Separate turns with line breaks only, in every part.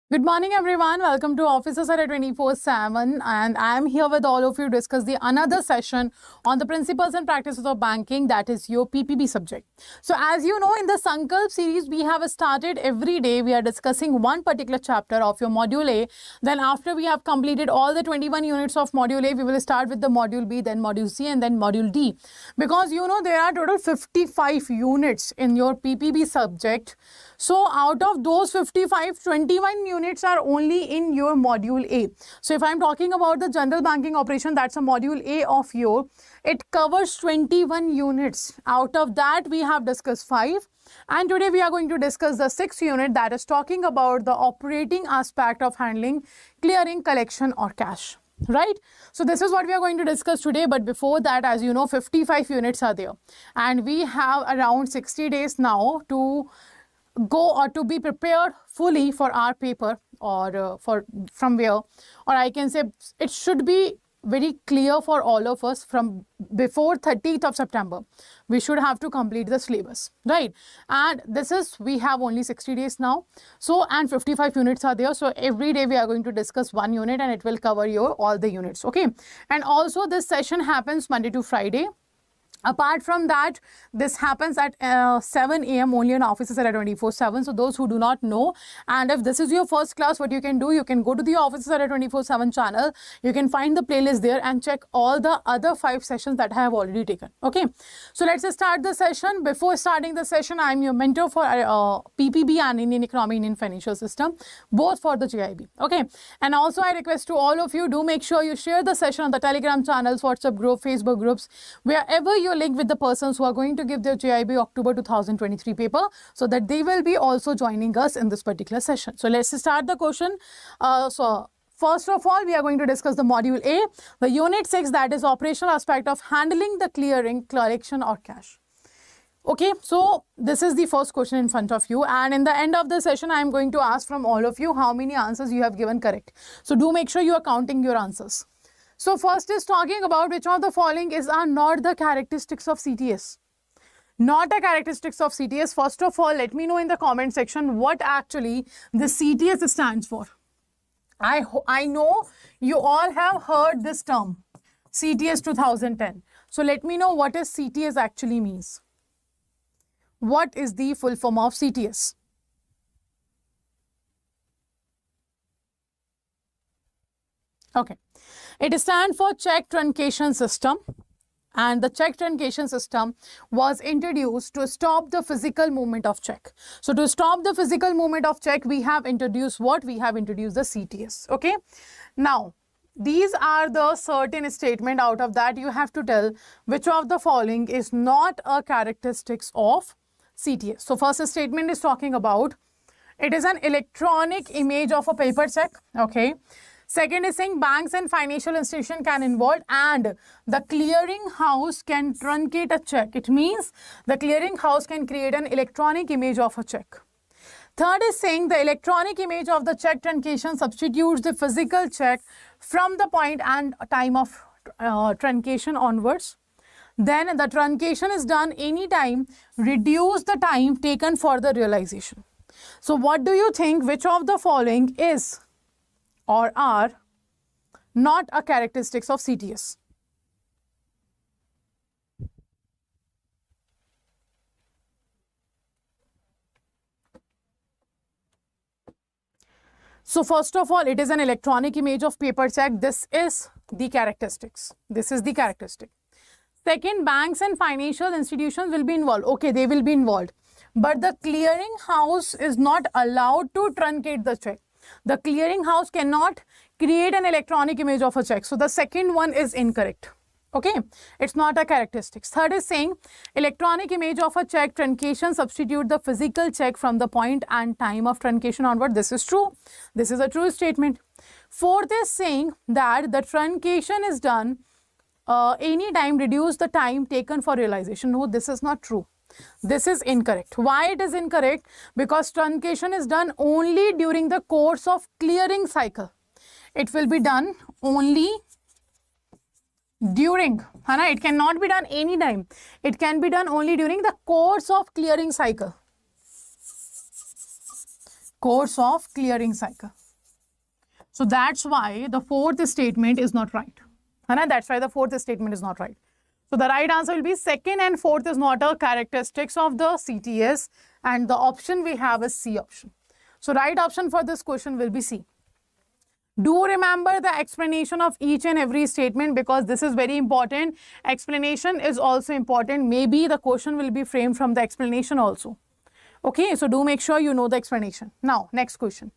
Good morning, everyone. Welcome to Officers at 24/7, and I am here with all of you to discuss the another session on the principles and practices of banking. That is your PPB subject. So, as you know, in the Sankalp series, we have started every day. We are discussing one particular chapter of your module A. Then, after we have completed all the 21 units of module A, we will start with the module B, then module C, and then module D. Because you know there are total 55 units in your PPB subject. So, out of those 55, 21 units are only in your module A. So, if I am talking about the general banking operation, that's a module A of your, it covers 21 units. Out of that, we have discussed 5. And today we are going to discuss the 6th unit, that is talking about the operating aspect of handling, clearing, collection or cash. Right? So this is what we are going to discuss today. But before that, as you know, 55 units are there. And we have around 60 days now to go or to be prepared fully for our paper, or from where, or I can say it should be very clear for all of us from before 30th of September. We should have to complete the syllabus, right? And this is, we have only 60 days now. So, and 55 units are there. So every day we are going to discuss one unit and it will cover your all the units, okay? And also this session happens Monday to Friday. Apart from that, this happens at 7 a.m. only on Officers at 24/7. So those who do not know, and if this is your first class, what you can do, you can go to the Officers at 24/7 channel. You can find the playlist there and check all the other 5 sessions that I have already taken. Okay. So let's start the session. Before starting the session, I'm your mentor for PPB and Indian Economy, Indian Financial System, both for the JAIIB. Okay. And also I request to all of you, do make sure you share the session on the Telegram channels, WhatsApp group, Facebook groups, wherever you link with the persons who are going to give their JAIIB October 2023 paper, so that they will be also joining us in this particular session. So let's start the question. So first of all, we are going to discuss the module A, the unit 6, that is operational aspect of handling the clearing, collection or cash. Okay, so this is the first question in front of you, and in the end of the session, I am going to ask from all of you how many answers you have given correct. So do make sure you are counting your answers. So first is talking about which of the following are not the characteristics of CTS. Not a characteristics of CTS. First of all, let me know in the comment section what actually the CTS stands for. I know you all have heard this term, CTS 2010. So let me know what is CTS actually means. What is the full form of CTS? Okay. It stands for check truncation system, and the check truncation system was introduced to stop the physical movement of check. So to stop the physical movement of check, we have introduced what? We have introduced the CTS. Okay. Now, these are the certain statement. Out of that, you have to tell which of the following is not a characteristics of CTS. So first statement is talking about it is an electronic image of a paper check. Okay. Second is saying banks and financial institution can involve, and the clearing house can truncate a check. It means the clearing house can create an electronic image of a check. Third is saying the electronic image of the check truncation substitutes the physical check from the point and time of truncation onwards. Then the truncation is done anytime, reduce the time taken for the realization. So what do you think, which of the following is or are not a characteristics of CTS? So first of all, it is an electronic image of paper check. This is the characteristics. This is the characteristic. Second, banks and financial institutions will be involved. Okay, they will be involved. But the clearing house is not allowed to truncate the check. The clearing house cannot create an electronic image of a check. So the second one is incorrect. Okay, it's not a characteristic. Third is saying electronic image of a check truncation substitute the physical check from the point and time of truncation onward. This is true. This is a true statement. Fourth is saying that the truncation is done any time, reduce the time taken for realization. No, this is not true. This is incorrect. Why it is incorrect? Because truncation is done only during the course of clearing cycle. It will be done only during, it cannot be done any time. It can be done only during the course of clearing cycle. course of clearing cycle. So that's why the fourth statement is not right. That's why the fourth statement is not right. So the right answer will be second and fourth is not a characteristics of the CTS, and the option we have is C option. So right option for this question will be C. Do remember the explanation of each and every statement because this is very important. Explanation is also important. Maybe the question will be framed from the explanation also. Okay, so do make sure you know the explanation. Now, next question.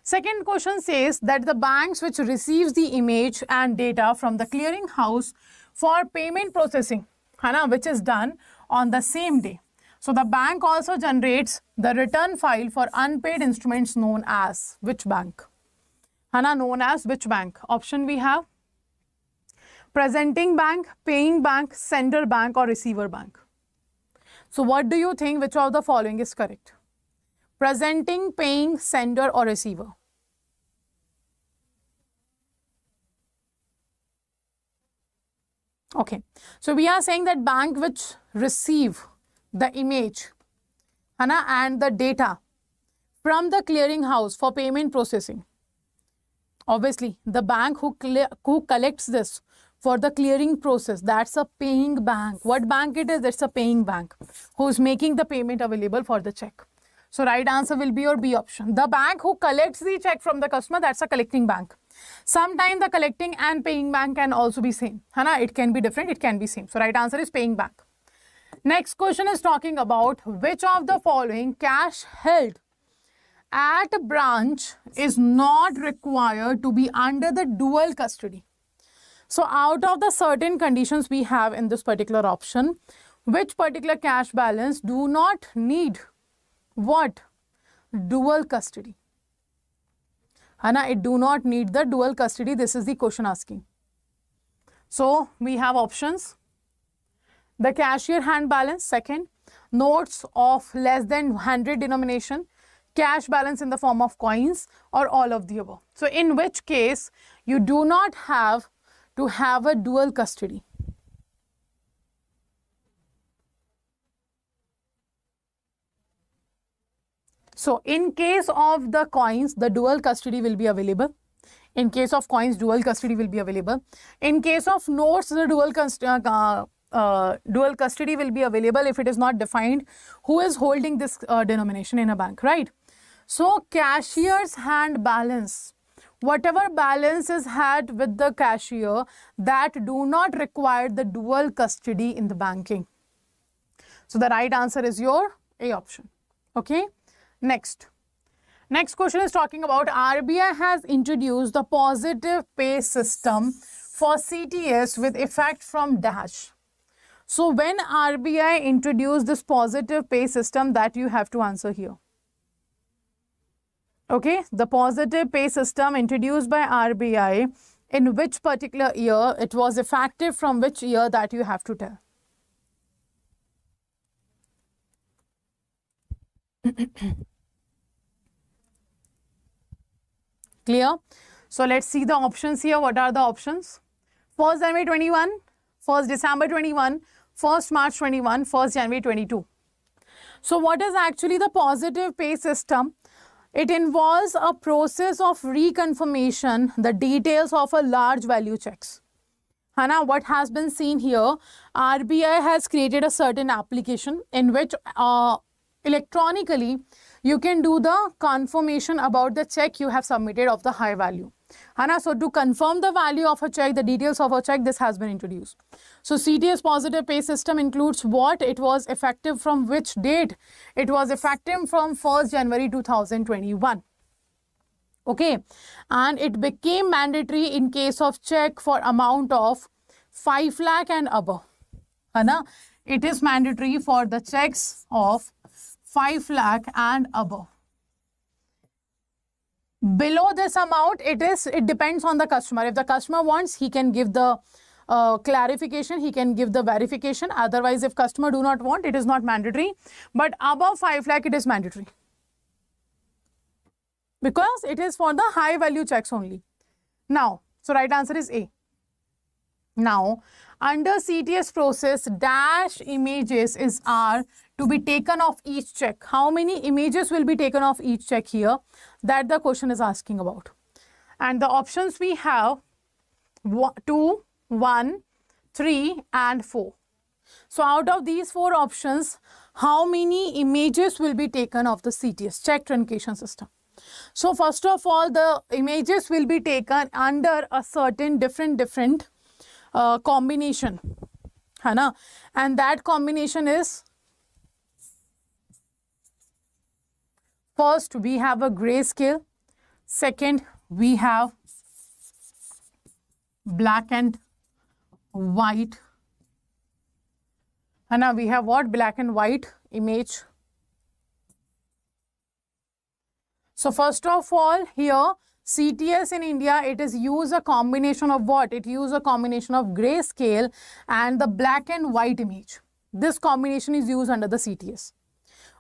Second question says that the banks which receives the image and data from the clearing house for payment processing, which is done on the same day. So the bank also generates the return file for unpaid instruments known as which bank? Known as which bank? Option we have presenting bank, paying bank, sender bank or receiver bank. So what do you think, which of the following is correct? Presenting, paying, sender or receiver? Okay, so we are saying that bank which receive the image and the data from the clearing house for payment processing. Obviously, the bank who collects this for the clearing process, that's a paying bank. What bank it is? It's a paying bank who is making the payment available for the check. So right answer will be your B option. The bank who collects the check from the customer, that's a collecting bank. Sometimes the collecting and paying bank can also be same. It can be different, it can be same. So right answer is paying bank. Next question is talking about which of the following cash held at a branch is not required to be under the dual custody. So out of the certain conditions we have in this particular option, which particular cash balance do not need what? Dual custody. It do not need the dual custody. This is the question asking. So we have options. The cashier hand balance, second. Notes of less than 100 denomination. Cash balance in the form of coins or all of the above. So in which case you do not have to have a dual custody. So in case of the coins, the dual custody will be available. In case of coins, dual custody will be available. In case of notes, the dual custody will be available if it is not defined who is holding this denomination in a bank, right? So cashier's hand balance, whatever balance is had with the cashier that do not require the dual custody in the banking. So the right answer is your A option. Okay. Next question is talking about RBI has introduced the positive pay system for CTS with effect from dash. So when RBI introduced this positive pay system, that you have to answer here. Okay, the positive pay system introduced by RBI, in which particular year, it was effective from which year, that you have to tell. Clear? So let's see the options here. What are the options? 1st January 21, 1st December 21, 1st March 21, 1st January 22. So what is actually the positive pay system? It involves a process of reconfirmation, the details of a large value checks. What has been seen here, RBI has created a certain application in which electronically you can do the confirmation about the check you have submitted of the high value. So to confirm the value of a check, the details of a check, this has been introduced. So CTS positive pay system includes what? It was effective from which date? It was effective from 1st January 2021. Okay, and it became mandatory in case of check for amount of 5 lakh and above. It is mandatory for the checks of 5 lakh and above. Below this amount, it depends on the customer. If the customer wants, he can give the clarification, he can give the verification. Otherwise, if customer do not want, it is not mandatory. But above 5 lakh, it is mandatory. Because it is for the high value checks only. Now, so right answer is A. Now, under CTS process, dash images are to be taken of each check. How many images will be taken of each check here? That the question is asking about. And the options we have 2, 1, 3 and 4. So out of these 4 options, how many images will be taken of the CTS, check truncation system? So first of all, the images will be taken under a certain different combination, है ना? And that combination is, first we have a grayscale, second we have black and white, and now we have what? Black and white image. So first of all, here CTS in India, it is use a combination of what? It use a combination of grayscale and the black and white image. This combination is used under the CTS.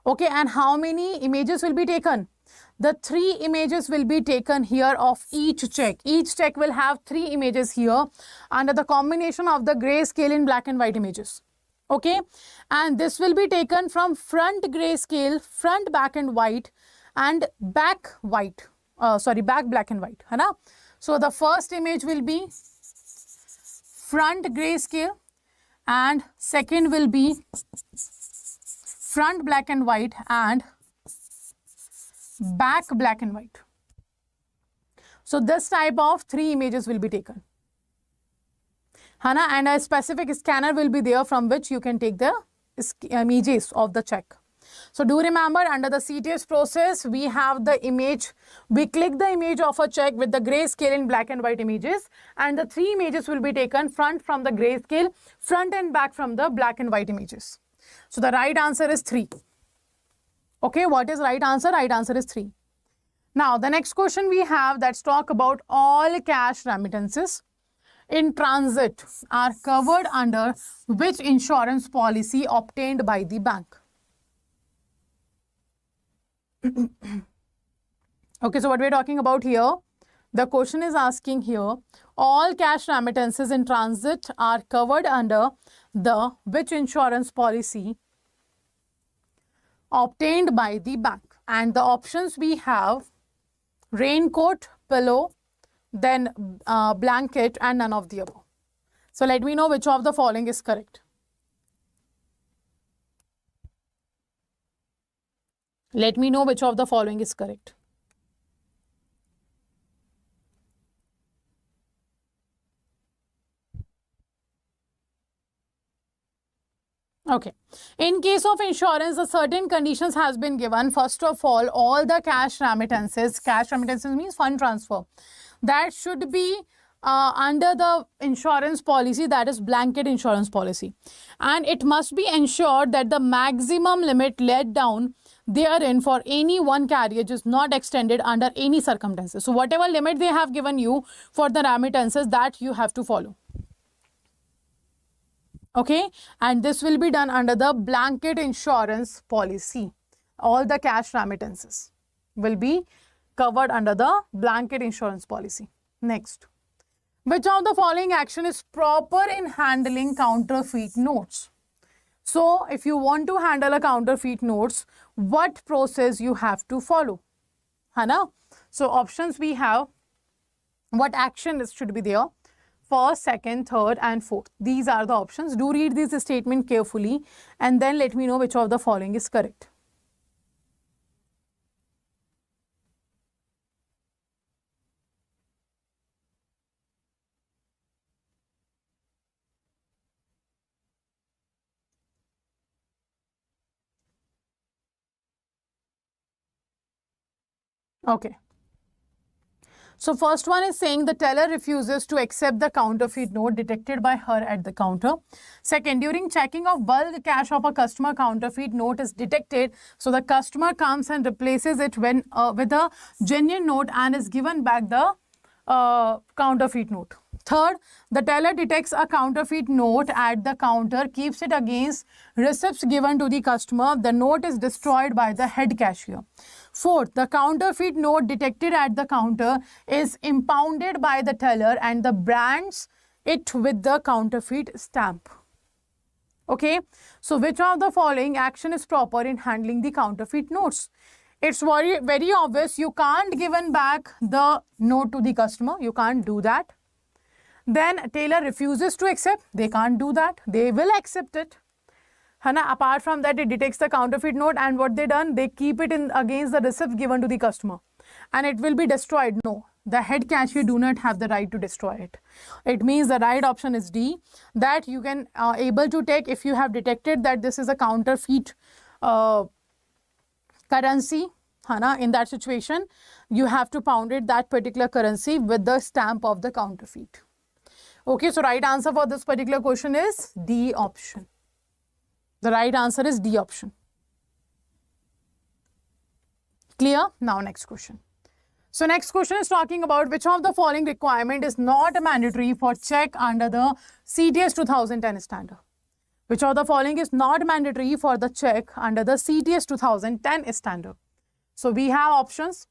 Okay, and how many images will be taken? The 3 images will be taken here of each check. Each check will have 3 images here under the combination of the grayscale and black and white images. Okay, and this will be taken from front grayscale, front back and white, and back white. Back black and white. है ना? So the first image will be front grayscale, and second will be front black and white and back black and white. So this type of 3 images will be taken. Hana, and a specific scanner will be there from which you can take the images of the check. So do remember, under the CTS process, we have the image. We click the image of a check with the grayscale and black and white images, and the 3 images will be taken, front from the grayscale, front and back from the black and white images. So the right answer is 3. Okay, what is right answer? Right answer is 3. Now, the next question we have, that's talk about all cash remittances in transit are covered under which insurance policy obtained by the bank? Okay, so what we're talking about here, the question is asking here, all cash remittances in transit are covered under the which insurance policy obtained by the bank? And the options we have raincoat, pillow, then blanket, and none of the above. So let me know which of the following is correct. Let me know which of the following is correct. Okay. In case of insurance, a certain conditions has been given. First of all the cash remittances means fund transfer, that should be under the insurance policy, that is blanket insurance policy, and it must be ensured that the maximum limit laid down therein for any one carriage is not extended under any circumstances. So whatever limit they have given you for the remittances, that you have to follow. Okay, and this will be done under the blanket insurance policy. All the cash remittances will be covered under the blanket insurance policy. Next, which of the following action is proper in handling counterfeit notes? So if you want to handle a counterfeit notes, what process you have to follow? Hana? So options we have, what action should be there? First, second, third and fourth. These are the options. Do read this statement carefully and then let me know which of the following is correct. Okay. So first one is saying the teller refuses to accept the counterfeit note detected by her at the counter. Second, during checking of bulk cash of a customer, counterfeit note is detected. So the customer comes and replaces it with a genuine note and is given back the counterfeit note. Third, the teller detects a counterfeit note at the counter, keeps it against receipts given to the customer. The note is destroyed by the head cashier. Fourth, the counterfeit note detected at the counter is impounded by the teller and the brands it with the counterfeit stamp. Okay, so which of the following action is proper in handling the counterfeit notes? It's very obvious. You can't given back the note to the customer. You can't do that. Then tailor refuses to accept. They can't do that. They will accept it. Apart from that, it detects the counterfeit note, and what they done, they keep it in against the receipt given to the customer, and it will be destroyed. No, the head cashier do not have the right to destroy it. It means the right option is D, that you can able to take if you have detected that this is a counterfeit currency. In that situation, you have to pound it that particular currency with the stamp of the counterfeit. Okay, so right answer for this particular question is D option. The right answer is D option. Clear? Now next question. So next question is talking about which of the following requirement is not mandatory for check under the CTS 2010 standard. Which of the following is not mandatory for the check under the CTS 2010 standard? So we have options: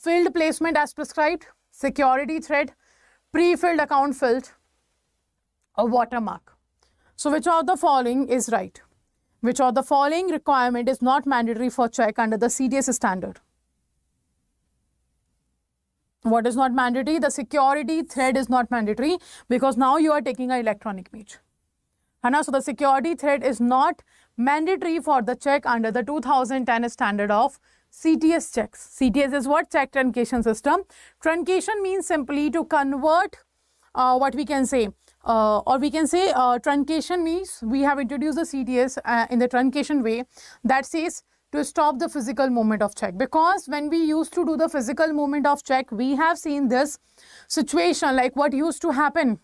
filled placement as prescribed, security thread, pre-filled account filled, or watermark. So which of the following is right? Which of the following requirement is not mandatory for check under the CTS standard? What is not mandatory? The security thread is not mandatory because now you are taking an electronic image. So the security thread is not mandatory for the check under the 2010 standard of CTS checks. CTS is what? Check truncation system. Truncation means simply to convert what we can say, truncation means we have introduced the CTS in the truncation way, that says to stop the physical movement of check. Because when we used to do the physical movement of check, we have seen this situation, like what used to happen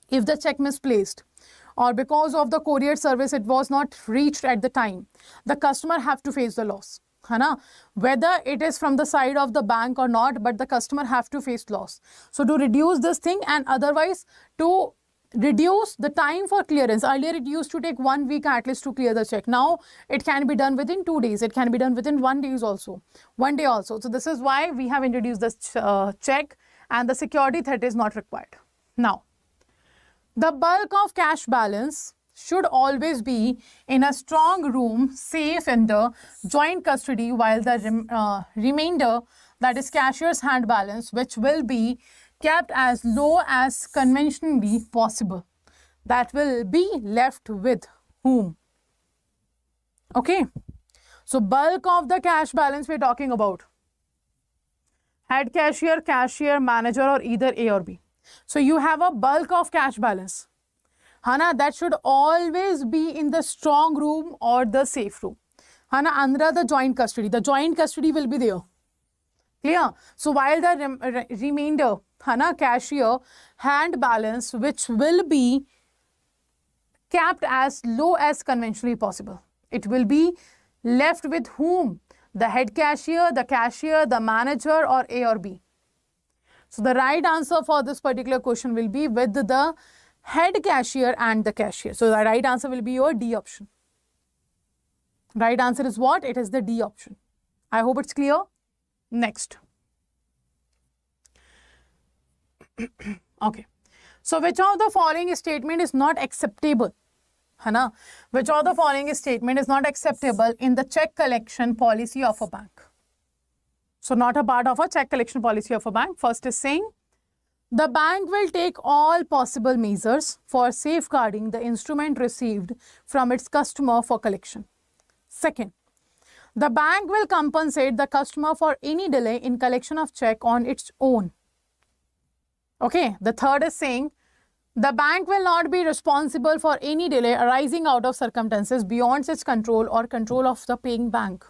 if the check misplaced, or because of the courier service it was not reached at the time, the customer have to face the loss. Whether it is from the side of the bank or not, but the customer have to face loss. So to reduce this thing, and otherwise to reduce the time for clearance, earlier it used to take 1 week at least to clear the check. Now it can be done within 2 days. It can be done within 1 day also. So this is why we have introduced this check, and the security threat is not required. Now, the bulk of cash balance should always be in a strong room, safe under joint custody, while the remainder, that is cashier's hand balance, which will be kept as low as conventionally possible, that will be left with whom? Okay, so bulk of the cash balance we're talking about, head cashier, cashier, manager, or either A or B. So you have a bulk of cash balance. That should always be in the strong room or the safe room. Under the joint custody. The joint custody will be there. Clear? So while the remainder, cashier hand balance, which will be kept as low as conventionally possible. It will be left with whom? The head cashier, the manager, or A or B. So the right answer for this particular question will be with the head cashier and the cashier. So the right answer will be your D option. Right answer is what? It is the D option. I hope it's clear. Next. Okay. So which of the following statement is not acceptable? Which of the following statement is not acceptable in the check collection policy of a bank? So not a part of a check collection policy of a bank. First is saying, the bank will take all possible measures for safeguarding the instrument received from its customer for collection. Second, the bank will compensate the customer for any delay in collection of check on its own. Okay, the third is saying, the bank will not be responsible for any delay arising out of circumstances beyond its control or control of the paying bank.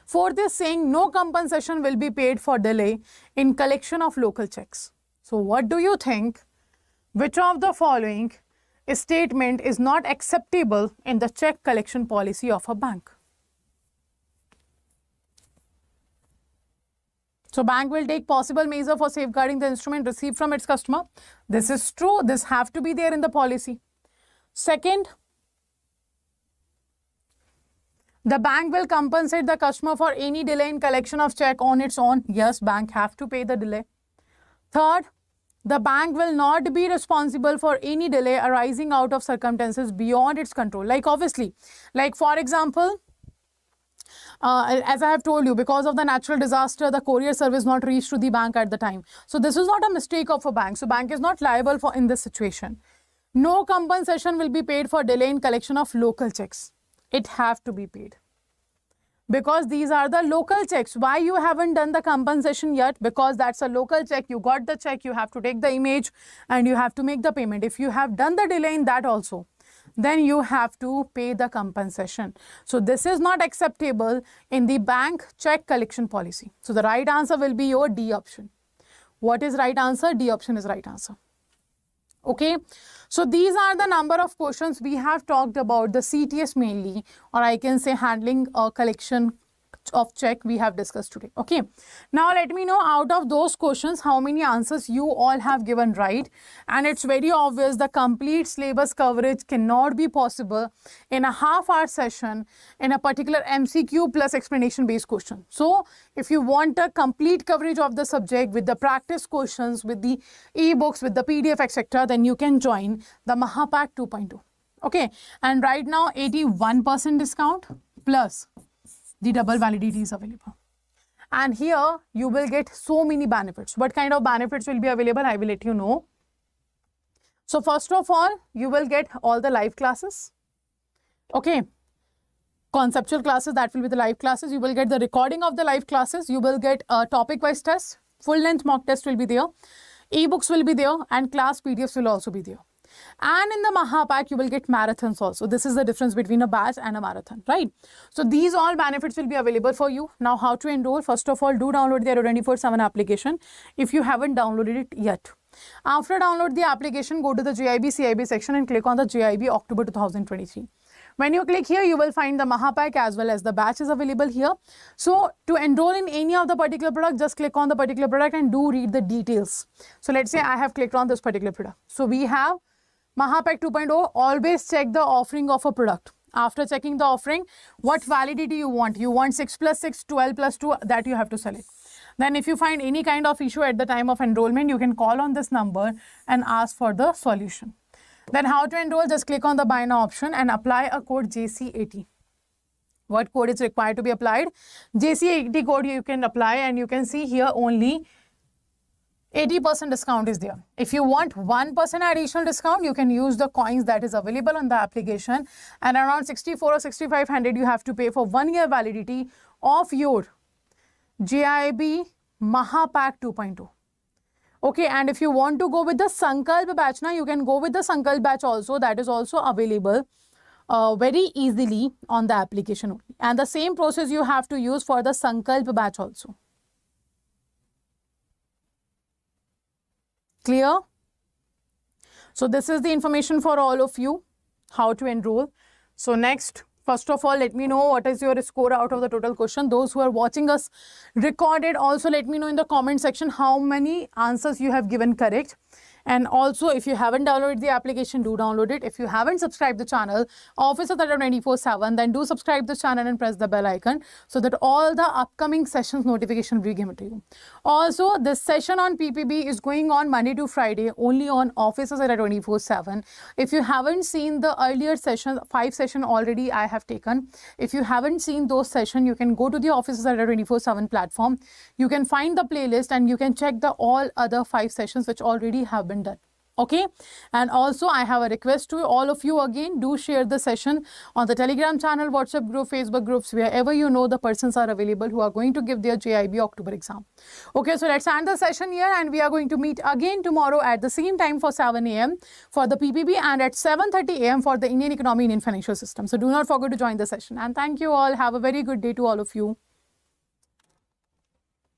Fourth is saying, no compensation will be paid for delay in collection of local checks. So what do you think? Which of the following statement is not acceptable in the check collection policy of a bank? So bank will take possible measure for safeguarding the instrument received from its customer. This is true. This have to be there in the policy. Second, the bank will compensate the customer for any delay in collection of check on its own. Yes, bank have to pay the delay. Third, The bank will not be responsible for any delay arising out of circumstances beyond its control. Like obviously, like for example, as I have told you, because of the natural disaster, the courier service not reached to the bank at the time. So this is not a mistake of a bank. So bank is not liable for in this situation. No compensation will be paid for delay in collection of local checks. It have to be paid. Because these are the local checks. Why you haven't done the compensation yet? Because that's a local check. You got the check, you have to take the image and you have to make the payment. If you have done the delay in that also, then you have to pay the compensation. So this is not acceptable in the bank check collection policy. So the right answer will be your D option. What is right answer? D option is right answer. Okay, so these are the number of questions we have talked about the CTS mainly, or I can say handling a collection of check we have discussed today. Okay, now let me know out of those questions how many answers you all have given right. And it's very obvious the complete syllabus coverage cannot be possible in a half-hour session in a particular MCQ plus explanation based question. So if you want a complete coverage of the subject with the practice questions, with the ebooks, with the PDF, etc., then you can join the Mahapack 2.2. Okay, and right now 81% discount plus the double validity is available. And here you will get so many benefits. What kind of benefits will be available? I will let you know. So first of all, you will get all the live classes. Okay. Conceptual classes, that will be the live classes. You will get the recording of the live classes. You will get a topic-wise test. Full-length mock test will be there. Ebooks will be there and class PDFs will also be there. And in the Mahapack, you will get marathons also. This is the difference between a batch and a marathon, right? So these all benefits will be available for you. Now, how to enroll? First of all, do download the 24/7 application if you haven't downloaded it yet. After download the application, go to the JAIIB CIB section and click on the JAIIB October 2023. When you click here, you will find the Mahapack as well as the batch is available here. So to enroll in any of the particular product, just click on the particular product and do read the details. So let's say I have clicked on this particular product. So we have Mahapack 2.0, always check the offering of a product. After checking the offering, what validity you want? You want 6+6, 12+2, that you have to select. Then if you find any kind of issue at the time of enrollment, you can call on this number and ask for the solution. Then how to enroll? Just click on the buy now option and apply a code JC80. What code is required to be applied? JC80 code you can apply, and you can see here only 80% discount is there. If you want 1% additional discount, you can use the coins that is available on the application, and around 64 or 6500 you have to pay for 1 year validity of your JAIIB Mahapack 2.2. Okay, and if you want to go with the Sankalp batch now, you can go with the Sankalp batch also. That is also available very easily on the application only. And the same process you have to use for the Sankalp batch also. Clear? So this is the information for all of you, how to enroll. So next, first of all, let me know what is your score out of the total question. Those who are watching us recorded, also let me know in the comment section how many answers you have given correct. And also, if you haven't downloaded the application, do download it. If you haven't subscribed the channel, Office of Adda 24/7, then do subscribe the channel and press the bell icon so that all the upcoming sessions notification will be given to you. Also, this session on PPB is going on Monday to Friday only on Office of Adda 24/7. If you haven't seen the earlier sessions, 5 sessions already I have taken. If you haven't seen those sessions, you can go to the Office of Adda 24/7 platform. You can find the playlist and you can check the all other 5 sessions which already have been done. Okay, and also I have a request to all of you again, do share the session on the Telegram channel, WhatsApp group, Facebook groups, wherever you know the persons are available who are going to give their JAIIB October exam. Okay, so let's end the session here, and we are going to meet again tomorrow at the same time for 7 AM for the PPB and at 7:30 AM for the Indian economy and Indian financial system. So do not forget to join the session, and thank you all. Have a very good day to all of you.